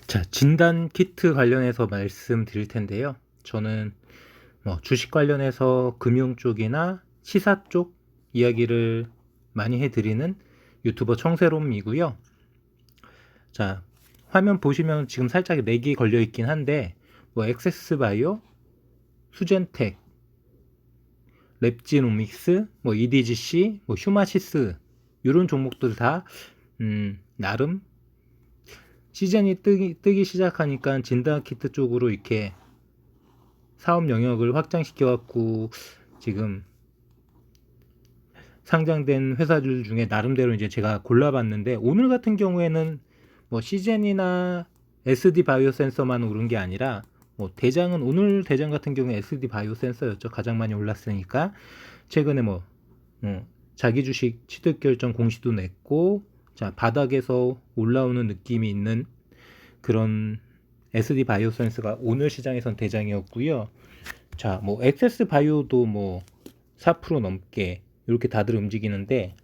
자, 진단 키트 관련해서 말씀드릴 텐데요. 저는 주식 관련해서 금융 쪽이나 시사 쪽 이야기를 많이 해드리는 유튜버 청세롬이고요. 자, 화면 보시면 지금 살짝 렉이 걸려 있긴 한데 엑세스바이오, 수젠텍, 랩지노믹스, EDGC, 휴마시스 이런 종목들 다 나름 시즌이 뜨기 시작하니까 진단 키트 쪽으로 이렇게 사업 영역을 확장시켜 갖고 지금 상장된 회사들 중에 나름대로 이제 제가 골라봤는데, 오늘 같은 경우에는 시젠이나 SD 바이오 센서만 오른 게 아니라 대장은, 오늘 대장 같은 경우에 SD 바이오 센서였죠. 가장 많이 올랐으니까. 최근에 자기 주식 취득 결정 공시도 냈고, 자, 바닥에서 올라오는 느낌이 있는 그런 SD 바이오 센서가 오늘 시장에선 대장이었고요. 자, 액세스 바이오도 4% 넘게 이렇게 다들 움직이는데,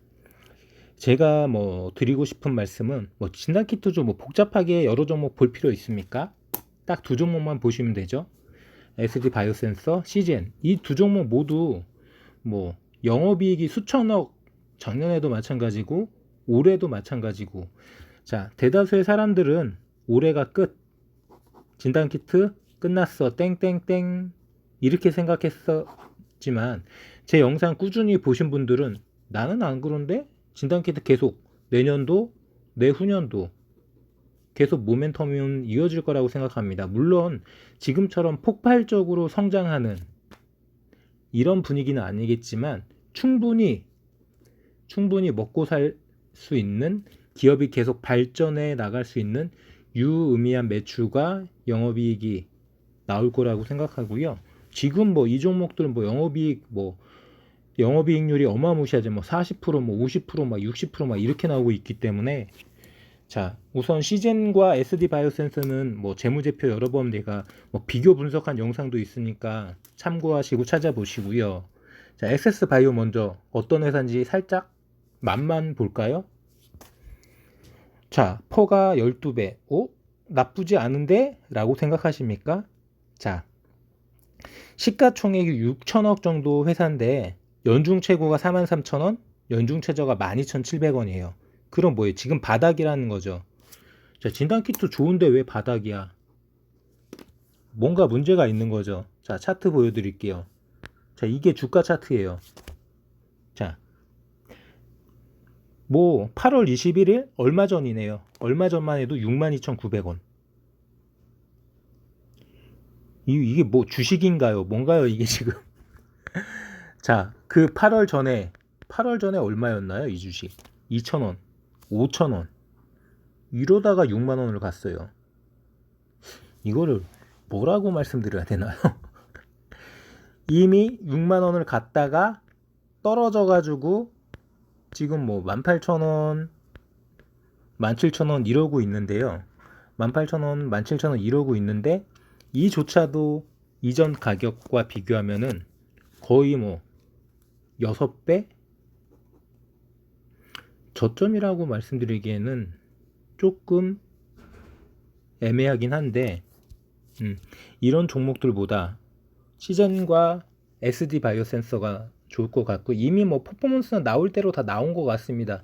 제가 드리고 싶은 말씀은 진단 키트죠. 복잡하게 여러 종목 볼 필요 있습니까? 딱 두 종목만 보시면 되죠. SD 바이오 센서, 시젠, 이 두 종목 모두 영업이익이 수천억, 작년에도 마찬가지고 올해도 마찬가지고. 자, 대다수의 사람들은 올해가 끝, 진단 키트 끝났어, 땡땡땡 이렇게 생각했었지만, 제 영상 꾸준히 보신 분들은 나는 안 그런데 진단 키트 계속 내년도, 내후년도 계속 모멘텀은 이어질 거라고 생각합니다. 물론 지금처럼 폭발적으로 성장하는 이런 분위기는 아니겠지만, 충분히 먹고 살 수 있는, 기업이 계속 발전해 나갈 수 있는 유의미한 매출과 영업이익이 나올 거라고 생각하고요. 지금 이 종목들은 영업이익률이 어마무시하죠. 40%, 50%, 60% 이렇게 나오고 있기 때문에. 자, 우선 시젠과 SD 바이오센스는 재무제표 여러 번 내가 비교 분석한 영상도 있으니까 참고하시고 찾아보시고요. 자, 액세스 바이오 먼저 어떤 회사인지 살짝 맛만 볼까요? 자, 퍼가 12배. 나쁘지 않은데? 라고 생각하십니까? 자, 시가총액이 6천억 정도 회사인데 연중 최고가 43,000원, 연중 최저가 12,700원이에요. 그럼 뭐예요? 지금 바닥이라는 거죠. 자, 진단키트 좋은데 왜 바닥이야? 뭔가 문제가 있는 거죠. 자, 차트 보여드릴게요. 자, 이게 주가 차트예요. 자, 8월 21일 얼마 전이네요. 얼마 전만 해도 62,900원. 이게 주식인가요? 뭔가요, 이게 지금? 자, 그 8월 전에 얼마였나요, 이 주식? 2,000원, 5,000원. 이러다가 6만 원을 갔어요. 이거를 뭐라고 말씀드려야 되나요? 이미 6만 원을 갔다가 떨어져 가지고 지금 18,000원, 17,000원 이러고 있는데요. 18,000원, 17,000원 이러고 있는데, 이조차도 이전 가격과 비교하면은 거의 6배? 저점이라고 말씀드리기에는 조금 애매하긴 한데, 이런 종목들보다 시전과 SD 바이오 센서가 좋을 것 같고, 이미 퍼포먼스는 나올 대로 다 나온 것 같습니다.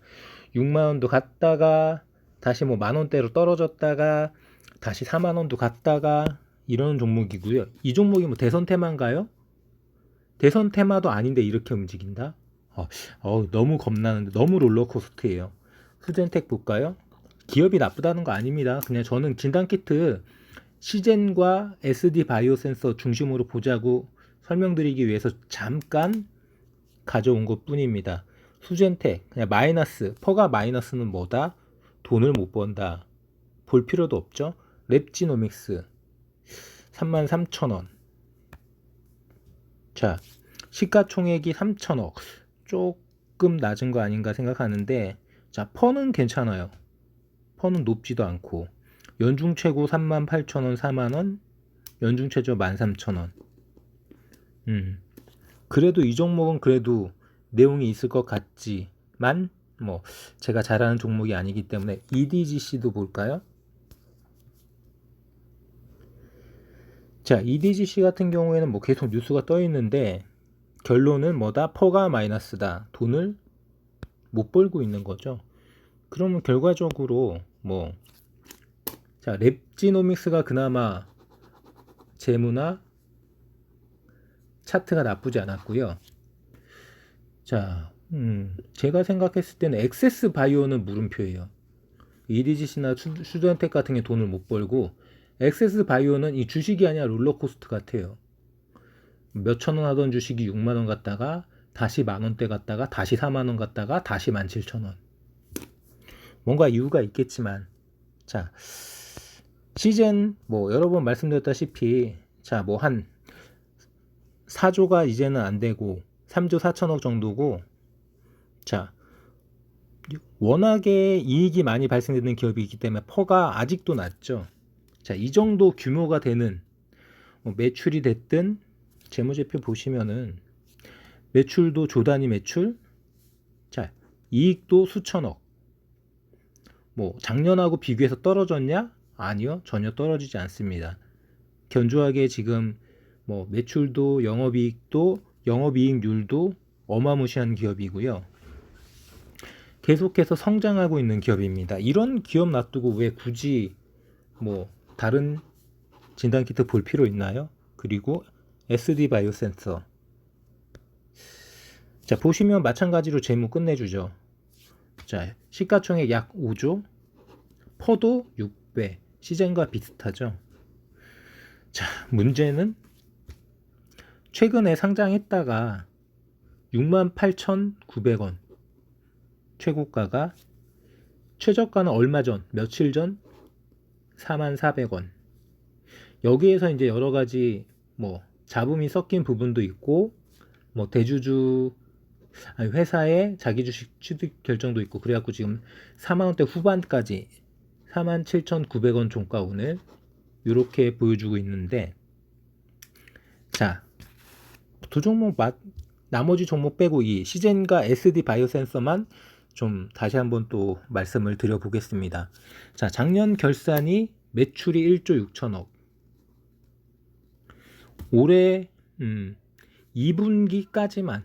6만원도 갔다가 다시 만원대로 떨어졌다가 다시 4만원도 갔다가 이런 종목이고요. 이 종목이 대선 테마인가요? 대선 테마도 아닌데 이렇게 움직인다? 너무 겁나는데, 너무 롤러코스터예요. 수젠텍 볼까요? 기업이 나쁘다는 거 아닙니다. 그냥 저는 진단키트 시젠과 SD 바이오 센서 중심으로 보자고 설명드리기 위해서 잠깐 가져온 것 뿐입니다. 수젠텍 그냥 마이너스, 퍼가 마이너스는 뭐다? 돈을 못 번다. 볼 필요도 없죠. 랩지노믹스 33,000원. 자, 시가총액이 3천억. 조금 낮은 거 아닌가 생각하는데, 자, 퍼는 괜찮아요. 퍼는 높지도 않고, 연중 최고 38,000원, 4만원, 연중 최저 13,000원. 그래도 이 종목은 그래도 내용이 있을 것 같지만, 제가 잘 아는 종목이 아니기 때문에. EDGC도 볼까요? 자, EDGC 같은 경우에는 뭐 계속 뉴스가 떠 있는데 결론은 뭐다? 퍼가 마이너스다. 돈을 못 벌고 있는 거죠. 그러면 결과적으로 뭐 자, 랩지노믹스가 그나마 재무나 차트가 나쁘지 않았고요. 자, 제가 생각했을 때는 엑세스 바이오는 물음표예요. EDGC나 슈던텍 같은 게 돈을 못 벌고 엑세스 바이오는 이 주식이 아니라 롤러코스터 같아요. 몇천 원 하던 주식이 6만 원 갔다가 다시 만 원대 갔다가 다시 4만 원 갔다가 다시 17,000원. 뭔가 이유가 있겠지만 자, 시즌 뭐 여러 번 말씀드렸다시피 자, 뭐 한 4조가 이제는 안 되고 3조 4천억 정도고 자, 워낙에 이익이 많이 발생되는 기업이 있기 때문에 퍼가 아직도 낮죠. 자, 이 정도 규모가 되는 뭐 매출이 됐든 재무제표 보시면은 매출도 조 단위 매출, 자, 이익도 수천억. 뭐 작년하고 비교해서 떨어졌냐? 아니요, 전혀 떨어지지 않습니다. 견조하게 지금 뭐 매출도 영업이익도 영업이익률도 어마무시한 기업이고요. 계속해서 성장하고 있는 기업입니다. 이런 기업 놔두고 왜 굳이 뭐 다른 진단키트 볼 필요 있나요? 그리고 SD 바이오센서. 자, 보시면 마찬가지로 재무 끝내주죠. 자, 시가총액 약 5조, 퍼도 6배, 시젠과 비슷하죠. 자, 문제는 최근에 상장했다가 68,900원 최고가가 최저가는 얼마 전, 며칠 전 44,000원. 여기에서 이제 여러 가지 뭐 잡음이 섞인 부분도 있고 뭐 대주주 회사의 자기 주식 취득 결정도 있고 그래갖고 지금 4만원대 후반까지 47,900원 종가 오늘 이렇게 보여주고 있는데 자, 두 종목 나머지 종목 빼고 이 시젠과 SD 바이오센서만 좀 다시 한번 또 말씀을 드려보겠습니다. 자, 작년 결산이 매출이 1조 6천억, 올해 2분기까지만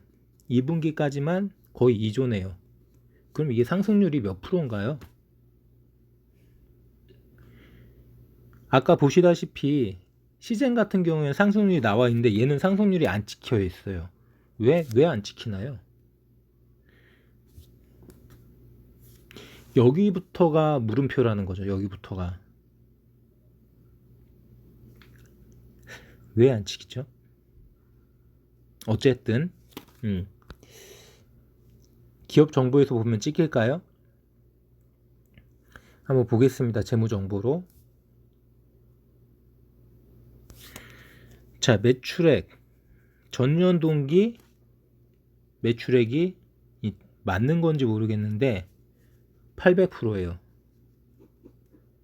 거의 2조네요. 그럼 이게 상승률이 몇 프로인가요? 아까 보시다시피 시젠 같은 경우에는 상승률이 나와 있는데 얘는 상승률이 안 찍혀 있어요. 왜 안 찍히나요? 여기부터가 물음표라는 거죠. 여기부터가 왜 안 찍히죠? 어쨌든 기업 정보에서 보면 찍힐까요? 한번 보겠습니다. 재무 정보로. 자, 매출액 전년 동기 매출액이 맞는 건지 모르겠는데 800%예요.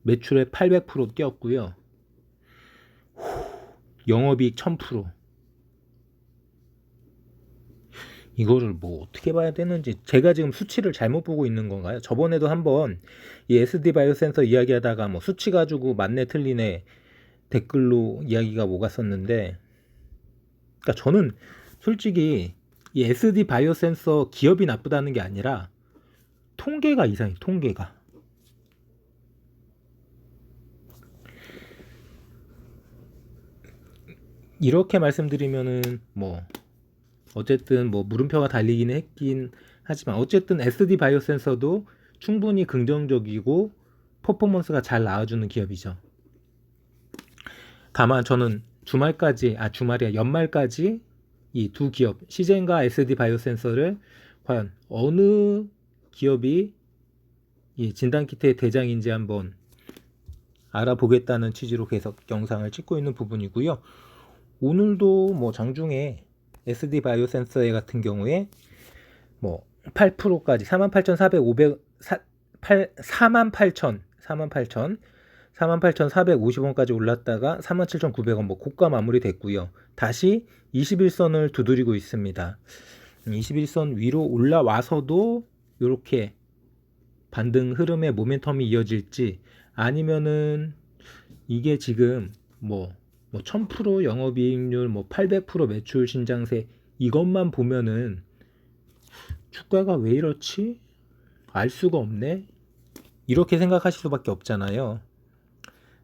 매출액 800% 뛰었고요. 영업이익 1000%. 이거를 뭐 어떻게 봐야 되는지, 제가 지금 수치를 잘못 보고 있는 건가요? 저번에도 한번 이 SD 바이오센서 이야기하다가 뭐 수치 가지고 맞네 틀리네 댓글로 이야기가 오갔었는데, 그러니까 저는 솔직히 이 SD 바이오센서 기업이 나쁘다는 게 아니라 통계가 이상해. 통계가 이렇게 말씀드리면은 뭐 어쨌든 뭐 물음표가 달리긴 했긴 하지만 어쨌든 SD 바이오센서도 충분히 긍정적이고 퍼포먼스가 잘 나와주는 기업이죠. 다만 저는 연말까지 이 두 기업 시젠과 SD 바이오센서를 과연 어느 기업이 이 진단키트의 대장인지 한번 알아보겠다는 취지로 계속 영상을 찍고 있는 부분이고요. 오늘도 뭐 장중에 SD 바이오센서 같은 경우에 뭐 8%까지 48,450원까지 올랐다가 47,900원 뭐 고가 마무리 됐고요. 다시 21선을 두드리고 있습니다. 21선 위로 올라와서도 이렇게 반등 흐름의 모멘텀이 이어질지, 아니면은 이게 지금 뭐 뭐 1000% 영업이익률, 뭐 800% 매출 신장세 이것만 보면은 주가가 왜 이렇지? 알 수가 없네. 이렇게 생각하실 수밖에 없잖아요.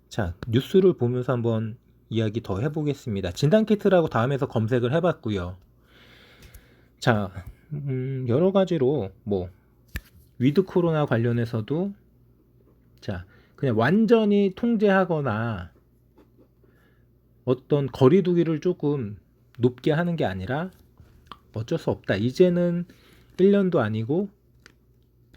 자, 뉴스를 보면서 한번 이야기 더 해보겠습니다. 진단키트라고 다음에서 검색을 해봤고요. 자, 여러 가지로 뭐 위드 코로나 관련해서도 자, 그냥 완전히 통제하거나 어떤 거리두기를 조금 높게 하는 게 아니라 어쩔 수 없다. 이제는 1년도 아니고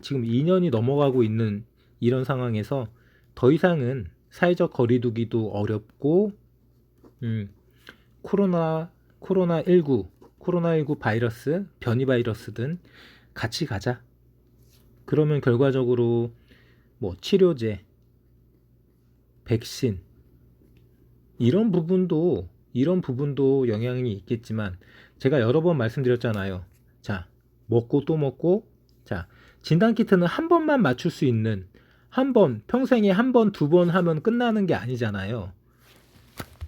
지금 2년이 넘어가고 있는 이런 상황에서 더 이상은 사회적 거리두기도 어렵고 코로나19 바이러스, 변이 바이러스든 같이 가자. 그러면 결과적으로 뭐 치료제, 백신 이런 부분도 영향이 있겠지만 제가 여러 번 말씀드렸잖아요. 자, 먹고 또 먹고 자, 진단키트는 한 번만 맞출 수 있는 한 번, 평생에 한 번, 두 번 하면 끝나는 게 아니잖아요.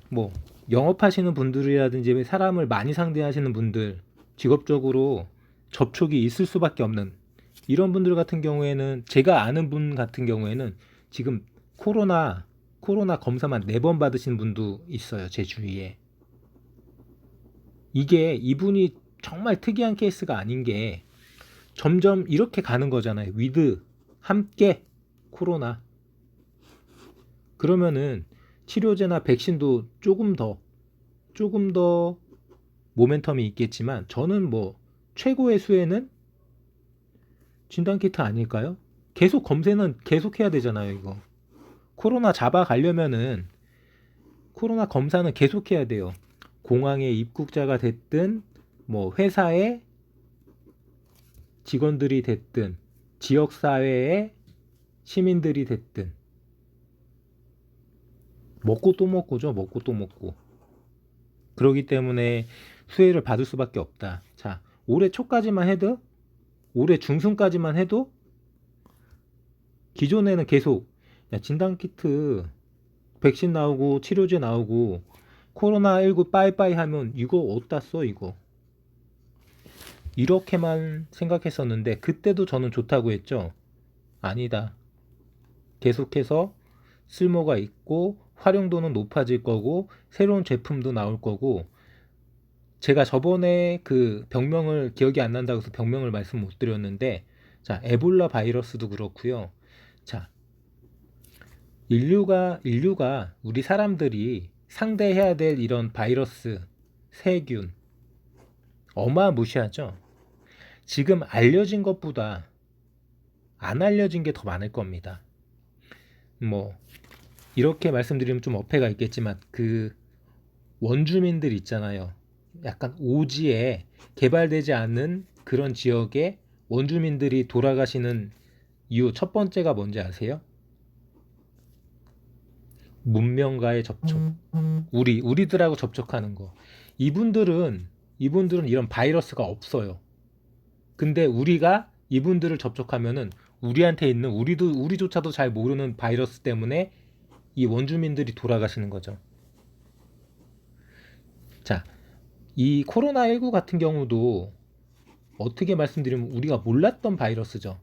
뭐 영업하시는 분들이라든지 사람을 많이 상대하시는 분들 직업적으로 접촉이 있을 수밖에 없는 이런 분들 같은 경우에는 제가 아는 분 같은 경우에는 지금 코로나 검사만 4번 받으신 분도 있어요. 제 주위에. 이게 이분이 정말 특이한 케이스가 아닌 게 점점 이렇게 가는 거잖아요. 위드 함께 코로나. 그러면은 치료제나 백신도 조금 더 모멘텀이 있겠지만 저는 뭐 최고의 수혜는 진단키트 아닐까요? 계속 검사는 계속 해야 되잖아요. 이거 코로나 잡아가려면은 코로나 검사는 계속 해야 돼요. 공항에 입국자가 됐든 뭐 회사에 직원들이 됐든 지역사회의 시민들이 됐든 먹고 또 먹고죠. 먹고 또 먹고. 그러기 때문에 수혜를 받을 수밖에 없다. 자, 올해 초까지만 해도 올해 중순까지만 해도 기존에는 계속 야, 진단키트 백신 나오고 치료제 나오고 코로나19 빠이빠이 하면 이거 어디다 써 이거 이렇게만 생각했었는데 그때도 저는 좋다고 했죠. 아니다. 계속해서 쓸모가 있고 활용도는 높아질 거고 새로운 제품도 나올 거고 제가 저번에 그 병명을 기억이 안 난다고 해서 병명을 말씀 못 드렸는데 자 에볼라 바이러스도 그렇고요. 자 인류가 우리 사람들이 상대해야 될 이런 바이러스 세균 어마무시하죠. 지금 알려진 것보다 안 알려진 게 더 많을 겁니다. 뭐 이렇게 말씀드리면 좀 어폐가 있겠지만 그 원주민들 있잖아요. 약간 오지에 개발되지 않은 그런 지역에 원주민들이 돌아가시는 이유 첫 번째가 뭔지 아세요? 문명과의 접촉. 우리들하고 접촉하는 거. 이분들은 이런 바이러스가 없어요. 근데 우리가 이분들을 접촉하면은 우리한테 있는 우리조차도 잘 모르는 바이러스 때문에 이 원주민들이 돌아가시는 거죠. 자, 이 코로나19 같은 경우도 어떻게 말씀드리면 우리가 몰랐던 바이러스죠.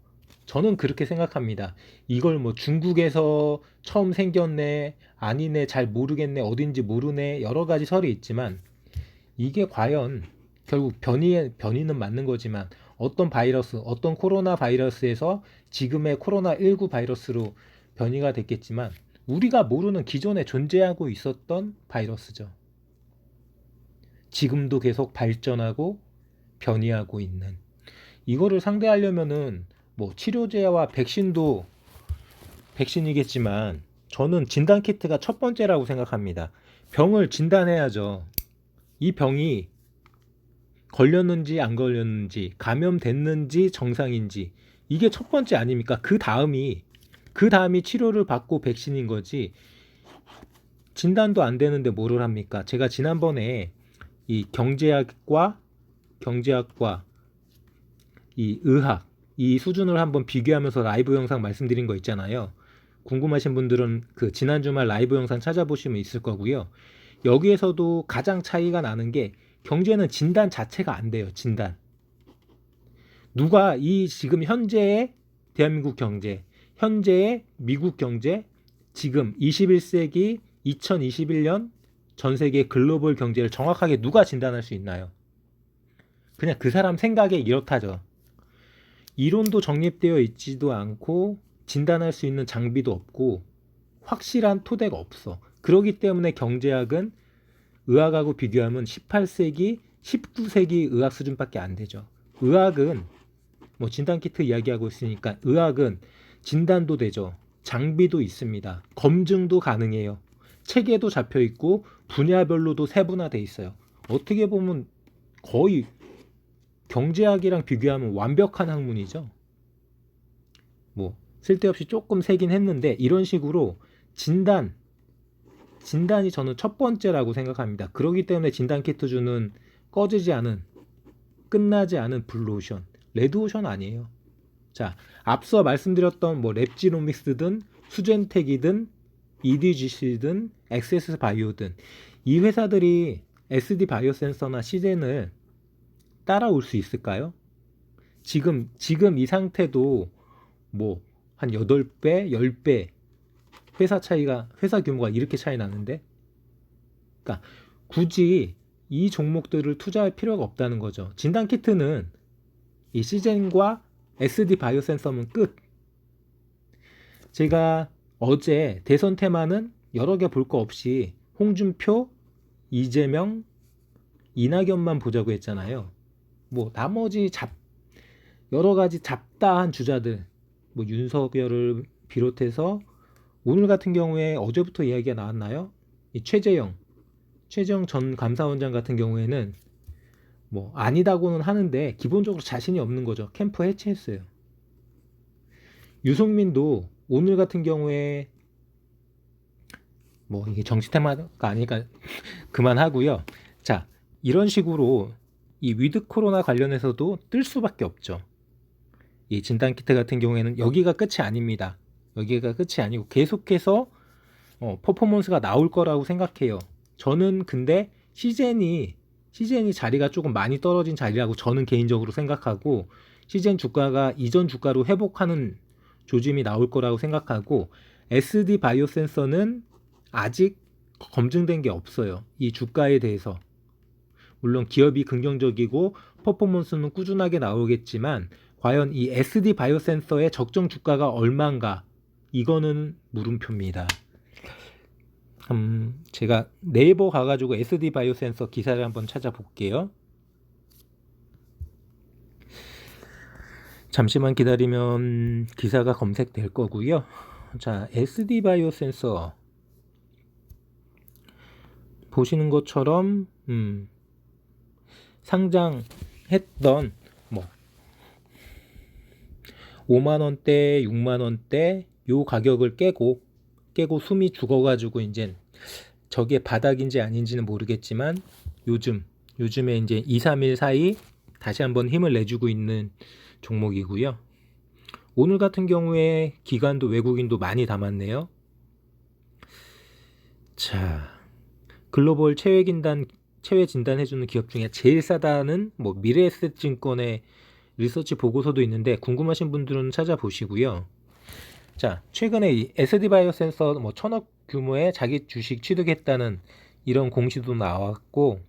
저는 그렇게 생각합니다. 이걸 뭐 중국에서 처음 생겼네, 아니네, 잘 모르겠네, 어딘지 모르네, 여러 가지 설이 있지만 이게 과연 결국 변이는 맞는 거지만 어떤 바이러스, 어떤 코로나 바이러스에서 지금의 코로나19 바이러스로 변이가 됐겠지만 우리가 모르는 기존에 존재하고 있었던 바이러스죠. 지금도 계속 발전하고 변이하고 있는 이거를 상대하려면은 뭐 치료제와 백신도 백신이겠지만 저는 진단키트가 첫 번째라고 생각합니다. 병을 진단해야죠. 이 병이 걸렸는지 안 걸렸는지 감염됐는지 정상인지 이게 첫 번째 아닙니까? 그 다음이 치료를 받고 백신인 거지. 진단도 안 되는데 뭐를 합니까? 제가 지난번에 이 경제학과 이 의학 이 수준을 한번 비교하면서 라이브 영상 말씀드린 거 있잖아요. 궁금하신 분들은 그 지난 주말 라이브 영상 찾아보시면 있을 거고요. 여기에서도 가장 차이가 나는 게 경제는 진단 자체가 안 돼요. 진단. 누가 이 지금 현재의 대한민국 경제, 현재의 미국 경제, 지금 21세기 2021년 전 세계 글로벌 경제를 정확하게 누가 진단할 수 있나요? 그냥 그 사람 생각에 이렇다죠. 이론도 정립되어 있지도 않고 진단할 수 있는 장비도 없고 확실한 토대가 없어. 그렇기 때문에 경제학은 의학하고 비교하면 18세기, 19세기 의학 수준밖에 안 되죠. 의학은 뭐 진단키트 이야기하고 있으니까 의학은 진단도 되죠. 장비도 있습니다. 검증도 가능해요. 체계도 잡혀 있고 분야별로도 세분화돼 있어요. 어떻게 보면 거의 경제학이랑 비교하면 완벽한 학문이죠. 뭐 쓸데없이 조금 세긴 했는데 이런 식으로 진단이 저는 첫 번째라고 생각합니다. 그렇기 때문에 진단키트 주는 꺼지지 않은 끝나지 않은 블루오션, 레드오션 아니에요. 자, 앞서 말씀드렸던 뭐 랩지노믹스든 수젠텍이든 EDGC든 엑세스바이오든 이 회사들이 SD 바이오센서나 시젠을 따라올 수 있을까요? 지금 이 상태도 뭐 한 8배, 10배 회사 규모가 이렇게 차이 나는데, 그러니까 굳이 이 종목들을 투자할 필요가 없다는 거죠. 진단키트는 이 시젠과 SD 바이오센서면 끝. 제가 어제 대선 테마는 여러 개 볼 거 없이 홍준표, 이재명, 이낙연만 보자고 했잖아요. 뭐 나머지 여러 가지 잡다한 주자들, 뭐 윤석열을 비롯해서 오늘 같은 경우에 어제부터 이야기가 나왔나요? 이 최재형 전 감사원장 같은 경우에는 뭐 아니다고는 하는데 기본적으로 자신이 없는 거죠. 캠프 해체했어요. 유승민도 오늘 같은 경우에 뭐 이게 정치 테마가 아니니까 그만하고요. 자, 이런 식으로 이 위드 코로나 관련해서도 뜰 수밖에 없죠. 이 진단키트 같은 경우에는 여기가 끝이 아닙니다. 여기가 끝이 아니고 계속해서 퍼포먼스가 나올 거라고 생각해요. 저는 근데 시젠이 자리가 조금 많이 떨어진 자리라고 저는 개인적으로 생각하고, 시젠 주가가 이전 주가로 회복하는 조짐이 나올 거라고 생각하고, SD 바이오센서는 아직 검증된 게 없어요. 이 주가에 대해서. 물론 기업이 긍정적이고 퍼포먼스는 꾸준하게 나오겠지만 과연 이 SD 바이오센서의 적정 주가가 얼마인가, 이거는 물음표입니다. 제가 네이버 가가지고 SD 바이오센서 기사를 한번 찾아볼게요. 잠시만 기다리면 기사가 검색될 거고요. 자, SD 바이오센서 보시는 것처럼 상장했던 뭐 5만원대, 6만원대 요 가격을 깨고 숨이 죽어가지고 이제 저게 바닥인지 아닌지는 모르겠지만 요즘에 이제 2, 3일 사이 다시 한번 힘을 내주고 있는 종목이고요. 오늘 같은 경우에 기관도 외국인도 많이 담았네요. 자, 글로벌 체외 진단 해주는 기업 중에 제일 싸다는 뭐 미래에셋증권의 리서치 보고서도 있는데 궁금하신 분들은 찾아보시고요. 자, 최근에 이 SD 바이오센서 뭐 1,000억 규모의 자기 주식 취득했다는 이런 공시도 나왔고,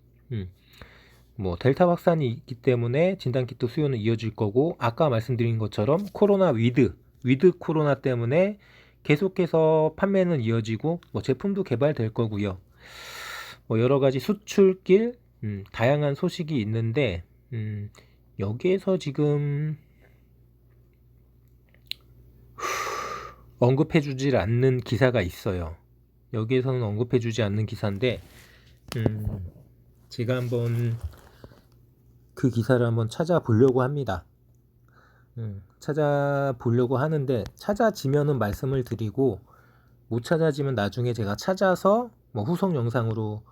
뭐 델타 확산이 있기 때문에 진단키트 수요는 이어질 거고, 아까 말씀드린 것처럼 코로나 위드 코로나 때문에 계속해서 판매는 이어지고 뭐 제품도 개발될 거고요. 뭐 여러 가지 수출길 다양한 소식이 있는데, 여기에서 지금 언급해주질 않는 기사가 있어요. 여기에서는 언급해주지 않는 기사인데, 제가 한번 그 기사를 한번 찾아보려고 합니다. 찾아보려고 하는데 찾아지면은 말씀을 드리고, 못 찾아지면 나중에 제가 찾아서 뭐 후속 영상으로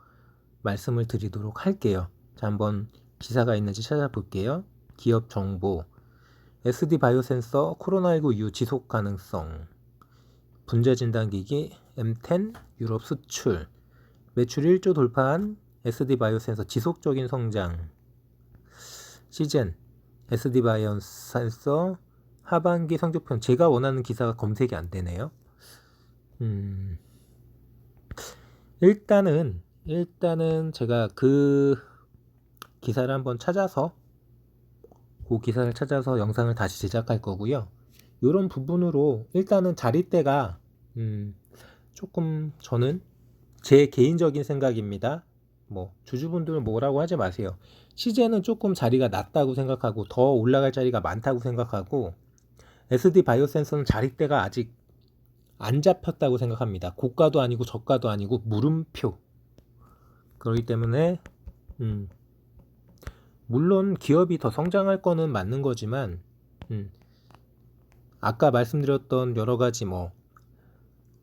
말씀을 드리도록 할게요. 자, 한번 기사가 있는지 찾아볼게요. 기업 정보, SD 바이오센서 코로나19 이후 지속 가능성, 분자 진단기기 M10 유럽 수출, 매출 1조 돌파한 SD바이오센서 지속적인 성장. 시젠 SD바이오센서 하반기 성적표. 제가 원하는 기사가 검색이 안 되네요. 일단은 제가 그 기사를 한번 찾아서 영상을 다시 제작할 거고요. 이런 부분으로 일단은 자릿대가 조금, 저는 제 개인적인 생각입니다. 뭐 주주분들은 뭐라고 하지 마세요. 시제는 조금 자리가 낮다고 생각하고 더 올라갈 자리가 많다고 생각하고, SD 바이오센서는 자릿대가 아직 안 잡혔다고 생각합니다. 고가도 아니고 저가도 아니고 물음표. 그렇기 때문에 물론 기업이 더 성장할 거는 맞는 거지만 아까 말씀드렸던 여러 가지 뭐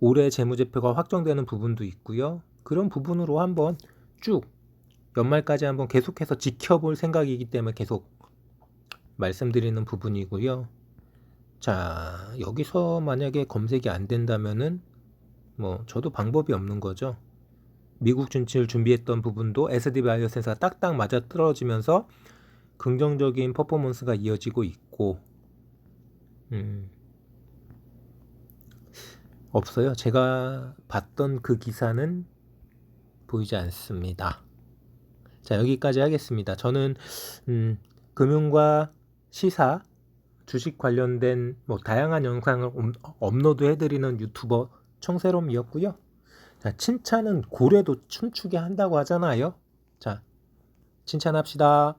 올해 재무제표가 확정되는 부분도 있고요. 그런 부분으로 한번 쭉 연말까지 한번 계속해서 지켜볼 생각이기 때문에 계속 말씀드리는 부분이고요. 자, 여기서 만약에 검색이 안 된다면은 뭐 저도 방법이 없는 거죠. 미국 진출 준비했던 부분도 SD 바이오센서가 딱딱 맞아 떨어지면서 긍정적인 퍼포먼스가 이어지고 있고, 없어요. 제가 봤던 그 기사는 보이지 않습니다. 자, 여기까지 하겠습니다. 저는 금융과 시사, 주식 관련된 뭐 다양한 영상을 업로드 해드리는 유튜버 청세롬이었고요. 자, 칭찬은 고래도 춤추게 한다고 하잖아요. 자, 칭찬합시다.